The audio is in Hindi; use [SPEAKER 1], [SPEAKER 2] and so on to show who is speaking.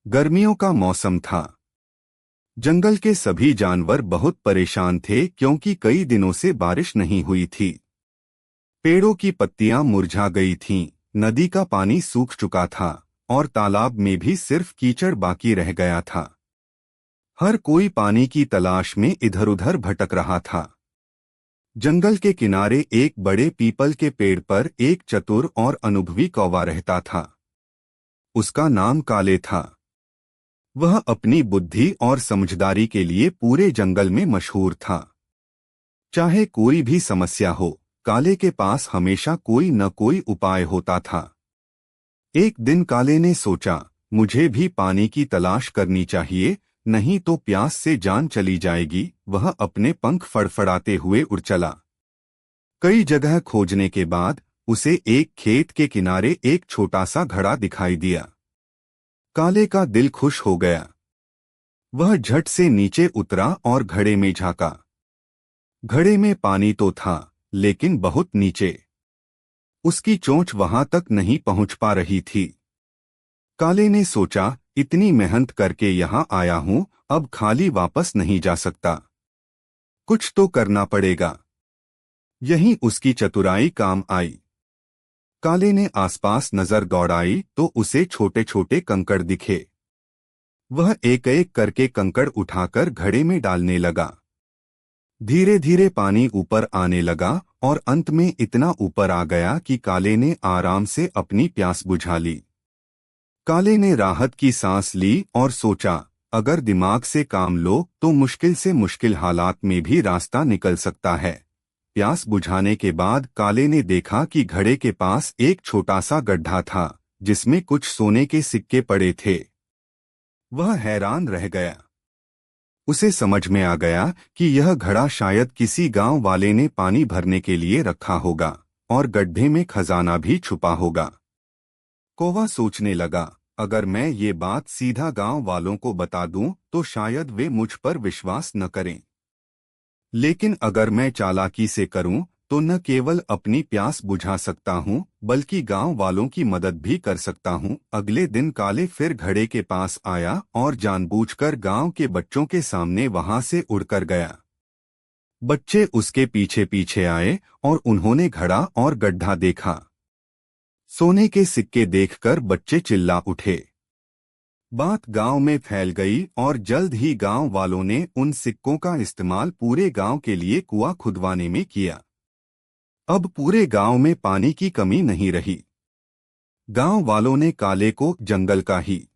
[SPEAKER 1] गर्मियों का मौसम था। जंगल के सभी जानवर बहुत परेशान थे क्योंकि कई दिनों से बारिश नहीं हुई थी। पेड़ों की पत्तियां मुरझा गई थीं, नदी का पानी सूख चुका था और तालाब में भी सिर्फ कीचड़ बाकी रह गया था। हर कोई पानी की तलाश में इधर-उधर भटक रहा था। जंगल के किनारे एक बड़े पीपल के पेड़ पर एक चतुर और अनुभवी कौवा रहता था। उसका नाम काले था। वह अपनी बुद्धि और समझदारी के लिए पूरे जंगल में मशहूर था। चाहे कोई भी समस्या हो, काले के पास हमेशा कोई न कोई उपाय होता था। एक दिन काले ने सोचा, मुझे भी पानी की तलाश करनी चाहिए, नहीं तो प्यास से जान चली जाएगी। वह अपने पंख फड़फड़ाते हुए उड़ चला। कई जगह खोजने के बाद उसे एक खेत के किनारे एक छोटा सा घड़ा दिखाई दिया। काले का दिल खुश हो गया। वह झट से नीचे उतरा और घड़े में झांका। घड़े में पानी तो था, लेकिन बहुत नीचे। उसकी चोंच वहां तक नहीं पहुंच पा रही थी। काले ने सोचा, इतनी मेहनत करके यहां आया हूं, अब खाली वापस नहीं जा सकता। कुछ तो करना पड़ेगा। यहीं उसकी चतुराई काम आई। काले ने आसपास नजर दौड़ाई तो उसे छोटे छोटे कंकड़ दिखे। वह एक एक करके कंकड़ उठाकर घड़े में डालने लगा। धीरे धीरे पानी ऊपर आने लगा और अंत में इतना ऊपर आ गया कि काले ने आराम से अपनी प्यास बुझा ली। काले ने राहत की सांस ली और सोचा, अगर दिमाग से काम लो तो मुश्किल से मुश्किल हालात में भी रास्ता निकल सकता है। प्यास बुझाने के बाद काले ने देखा कि घड़े के पास एक छोटा सा गड्ढा था, जिसमें कुछ सोने के सिक्के पड़े थे। वह हैरान रह गया। उसे समझ में आ गया कि यह घड़ा शायद किसी गांव वाले ने पानी भरने के लिए रखा होगा और गड्ढे में खजाना भी छुपा होगा। कौवा सोचने लगा, अगर मैं ये बात सीधा गांव वालों को बता दूं तो शायद वे मुझ पर विश्वास न करें। लेकिन अगर मैं चालाकी से करूं तो न केवल अपनी प्यास बुझा सकता हूं, बल्कि गांव वालों की मदद भी कर सकता हूं। अगले दिन काले फिर घड़े के पास आया और जानबूझकर गांव के बच्चों के सामने वहां से उड़कर गया। बच्चे उसके पीछे पीछे आए और उन्होंने घड़ा और गड्ढा देखा। सोने के सिक्के देखकर बच्चे चिल्ला उठे। बात गांव में फैल गई और जल्द ही गांव वालों ने उन सिक्कों का इस्तेमाल पूरे गांव के लिए कुआं खुदवाने में किया। अब पूरे गांव में पानी की कमी नहीं रही। गांव वालों ने काले को जंगल का ही